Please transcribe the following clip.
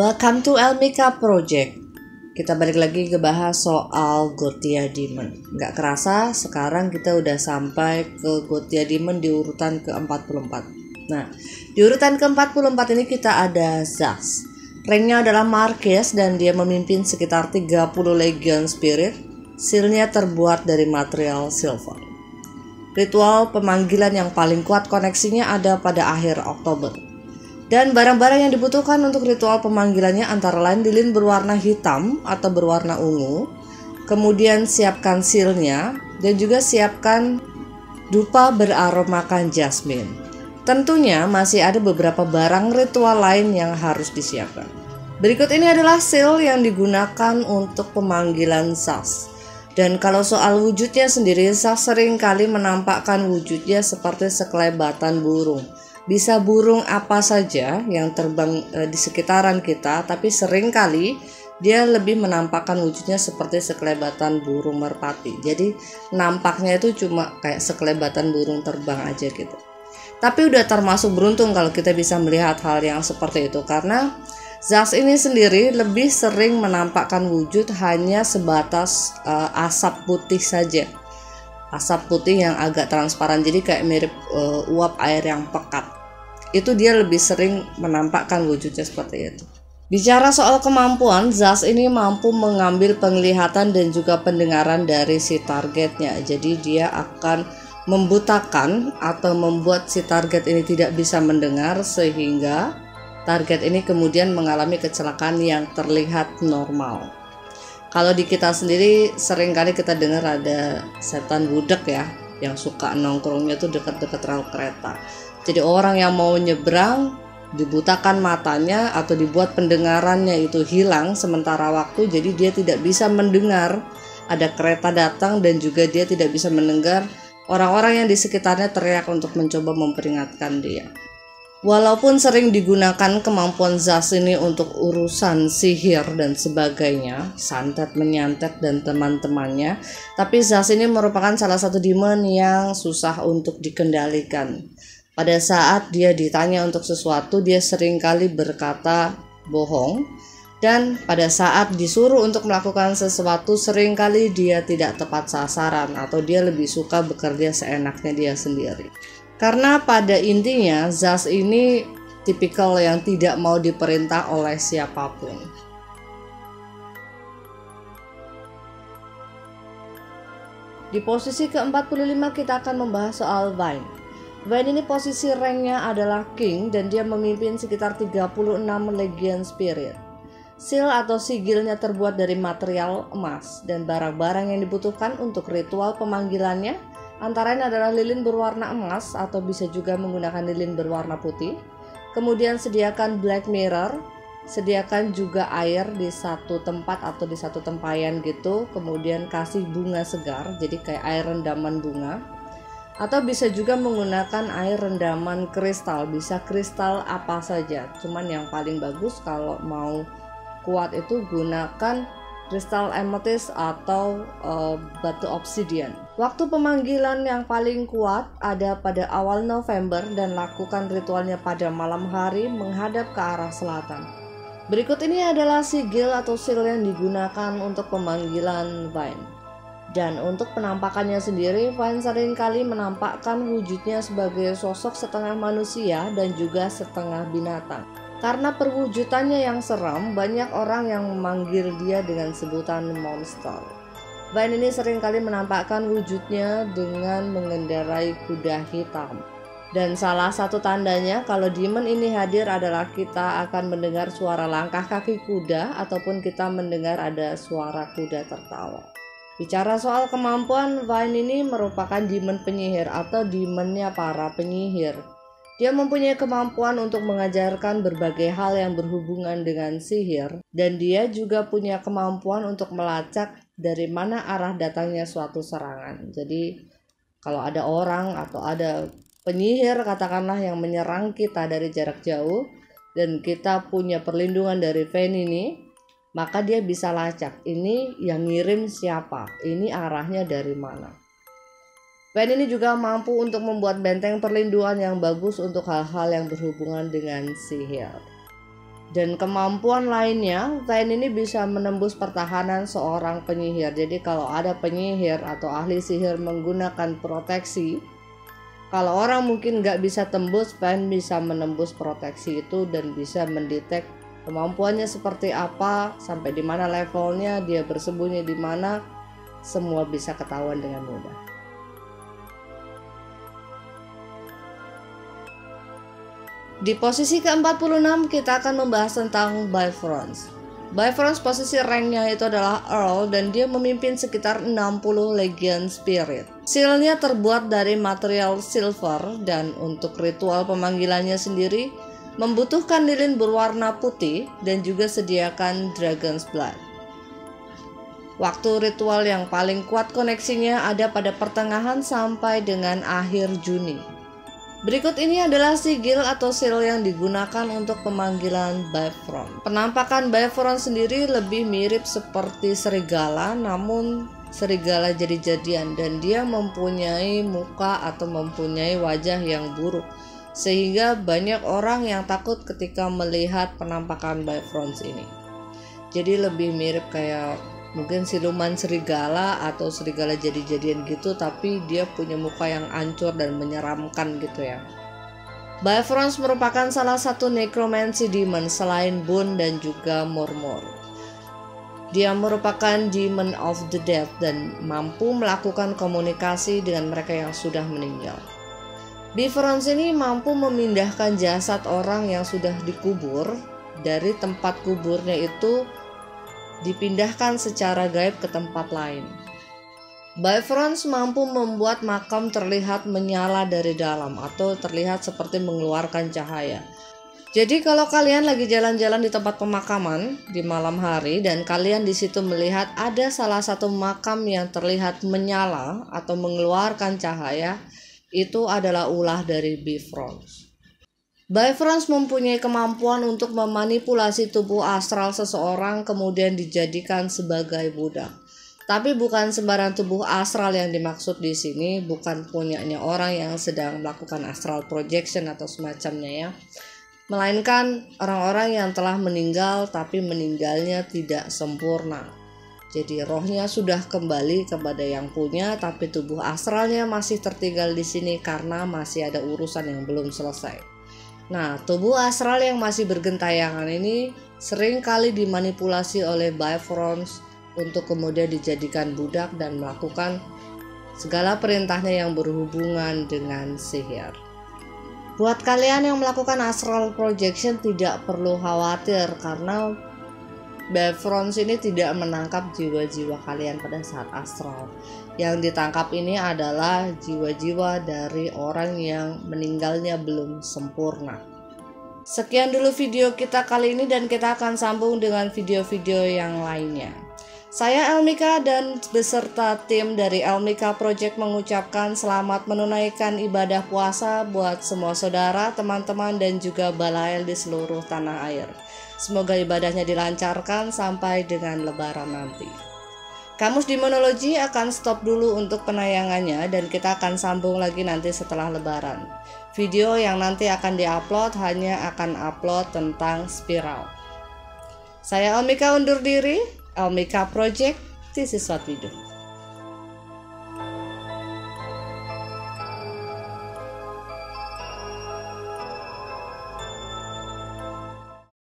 Welcome to Elmika Project. Kita balik lagi ke bahas soal Gothia Demon. Gak kerasa sekarang kita udah sampai ke Gothia Demon di urutan ke-44. Nah, di urutan ke-44 ini kita ada Zax. Ranknya adalah Marquess dan dia memimpin sekitar 30 Legion Spirit. Sealnya terbuat dari material silver. Ritual pemanggilan yang paling kuat koneksinya ada pada akhir Oktober. Dan barang-barang yang dibutuhkan untuk ritual pemanggilannya antara lain lilin berwarna hitam atau berwarna ungu. Kemudian siapkan sealnya dan juga siapkan dupa beraromakan jasmine. Tentunya masih ada beberapa barang ritual lain yang harus disiapkan. Berikut ini adalah seal yang digunakan untuk pemanggilan Zax. Dan kalau soal wujudnya sendiri, Zax seringkali menampakkan wujudnya seperti sekelebatan burung. Bisa burung apa saja yang terbang di sekitaran kita, tapi seringkali dia lebih menampakkan wujudnya seperti sekelebatan burung merpati. Jadi nampaknya itu cuma kayak sekelebatan burung terbang aja gitu. Tapi udah termasuk beruntung kalau kita bisa melihat hal yang seperti itu, karena Zax ini sendiri lebih sering menampakkan wujud hanya sebatas asap putih saja. Asap putih yang agak transparan, jadi kayak mirip uap air yang pekat. Itu dia lebih sering menampakkan wujudnya seperti itu. Bicara soal kemampuan, Zax ini mampu mengambil penglihatan dan juga pendengaran dari si targetnya. Jadi dia akan membutakan atau membuat si target ini tidak bisa mendengar, sehingga target ini kemudian mengalami kecelakaan yang terlihat normal. Kalau di kita sendiri seringkali kita dengar ada setan budak ya, yang suka nongkrongnya tuh dekat-dekat rel kereta. Jadi orang yang mau nyebrang dibutakan matanya atau dibuat pendengarannya itu hilang sementara waktu, jadi dia tidak bisa mendengar ada kereta datang dan juga dia tidak bisa mendengar orang-orang yang di sekitarnya teriak untuk mencoba memperingatkan dia. Walaupun sering digunakan kemampuan Zax ini untuk urusan sihir dan sebagainya, santet menyantet dan teman-temannya, tapi Zax ini merupakan salah satu demon yang susah untuk dikendalikan. Pada saat dia ditanya untuk sesuatu, dia seringkali berkata bohong, dan pada saat disuruh untuk melakukan sesuatu, seringkali dia tidak tepat sasaran atau dia lebih suka bekerja seenaknya dia sendiri. Karena pada intinya Zax ini tipikal yang tidak mau diperintah oleh siapapun. Di posisi ke-45 kita akan membahas soal Vayne. Vayne ini posisi ranknya adalah King dan dia memimpin sekitar 36 Legion Spirit. Seal atau sigilnya terbuat dari material emas dan barang-barang yang dibutuhkan untuk ritual pemanggilannya antara lain adalah lilin berwarna emas atau bisa juga menggunakan lilin berwarna putih. Kemudian sediakan black mirror, sediakan juga air di satu tempat atau di satu tempayan gitu. Kemudian kasih bunga segar, jadi kayak air rendaman bunga. Atau bisa juga menggunakan air rendaman kristal, bisa kristal apa saja. Cuman yang paling bagus kalau mau kuat itu gunakan kristal amethyst atau batu obsidian. Waktu pemanggilan yang paling kuat ada pada awal November dan lakukan ritualnya pada malam hari menghadap ke arah selatan. Berikut ini adalah sigil atau seal yang digunakan untuk pemanggilan Vayne. Dan untuk penampakannya sendiri, Vayne seringkali menampakkan wujudnya sebagai sosok setengah manusia dan juga setengah binatang. Karena perwujudannya yang seram, banyak orang yang memanggil dia dengan sebutan monster. Vayne ini seringkali menampakkan wujudnya dengan mengendarai kuda hitam. Dan salah satu tandanya kalau demon ini hadir adalah kita akan mendengar suara langkah kaki kuda ataupun kita mendengar ada suara kuda tertawa. Bicara soal kemampuan, Vayne ini merupakan demon penyihir atau demonnya para penyihir. Dia mempunyai kemampuan untuk mengajarkan berbagai hal yang berhubungan dengan sihir, dan dia juga punya kemampuan untuk melacak dari mana arah datangnya suatu serangan. Jadi kalau ada orang atau ada penyihir katakanlah yang menyerang kita dari jarak jauh dan kita punya perlindungan dari Vayne ini, maka dia bisa lacak ini yang ngirim siapa, ini arahnya dari mana. Vayne ini juga mampu untuk membuat benteng perlindungan yang bagus untuk hal-hal yang berhubungan dengan sihir. Dan kemampuan lainnya, Vayne ini bisa menembus pertahanan seorang penyihir. Jadi kalau ada penyihir atau ahli sihir menggunakan proteksi, kalau orang mungkin nggak bisa tembus, Vayne bisa menembus proteksi itu dan bisa mendetek kemampuannya seperti apa, sampai di mana levelnya, dia bersembunyi di mana, semua bisa ketahuan dengan mudah. Di posisi ke-46 kita akan membahas tentang Bifrost. Bifrost posisi ranknya itu adalah Earl dan dia memimpin sekitar 60 Legion Spirit. Sealnya terbuat dari material silver dan untuk ritual pemanggilannya sendiri membutuhkan lilin berwarna putih dan juga sediakan Dragon's Blood. Waktu ritual yang paling kuat koneksinya ada pada pertengahan sampai dengan akhir Juni. Berikut ini adalah sigil atau seal yang digunakan untuk pemanggilan Bifrost. Penampakan Bifrost sendiri lebih mirip seperti serigala, namun serigala jadi-jadian dan dia mempunyai muka atau mempunyai wajah yang buruk. Sehingga banyak orang yang takut ketika melihat penampakan Bifrost ini. Jadi lebih mirip kayak mungkin siluman serigala atau serigala jadi-jadian gitu, tapi dia punya muka yang hancur dan menyeramkan gitu ya. Bifrost merupakan salah satu necromancy demon selain Boone dan juga Murmur. Dia merupakan demon of the dead dan mampu melakukan komunikasi dengan mereka yang sudah meninggal. Bifrost ini mampu memindahkan jasad orang yang sudah dikubur dari tempat kuburnya itu dipindahkan secara gaib ke tempat lain. Bifrost mampu membuat makam terlihat menyala dari dalam atau terlihat seperti mengeluarkan cahaya. Jadi kalau kalian lagi jalan-jalan di tempat pemakaman di malam hari dan kalian di situ melihat ada salah satu makam yang terlihat menyala atau mengeluarkan cahaya, itu adalah ulah dari Bifrost. Bifrost mempunyai kemampuan untuk memanipulasi tubuh astral seseorang kemudian dijadikan sebagai budak. Tapi bukan sembarang tubuh astral yang dimaksud di sini, bukan punyanya orang yang sedang melakukan astral projection atau semacamnya ya. Melainkan orang-orang yang telah meninggal tapi meninggalnya tidak sempurna. Jadi rohnya sudah kembali kepada yang punya tapi tubuh astralnya masih tertinggal di sini karena masih ada urusan yang belum selesai. Nah, tubuh astral yang masih bergentayangan ini sering kali dimanipulasi oleh Bifrost untuk kemudian dijadikan budak dan melakukan segala perintahnya yang berhubungan dengan sihir. Buat kalian yang melakukan astral projection tidak perlu khawatir karena Bifrost ini tidak menangkap jiwa-jiwa kalian pada saat astral. Yang ditangkap ini adalah jiwa-jiwa dari orang yang meninggalnya belum sempurna. Sekian dulu video kita kali ini dan kita akan sambung dengan video-video yang lainnya. Saya Elmika dan beserta tim dari Elmika Project mengucapkan selamat menunaikan ibadah puasa buat semua saudara, teman-teman dan juga balael di seluruh tanah air. Semoga ibadahnya dilancarkan sampai dengan lebaran nanti. Kamus Demonologi akan stop dulu untuk penayangannya dan kita akan sambung lagi nanti setelah lebaran. Video yang nanti akan diupload hanya akan upload tentang spiral. Saya Elmika undur diri. Elmika Project, this is what we do.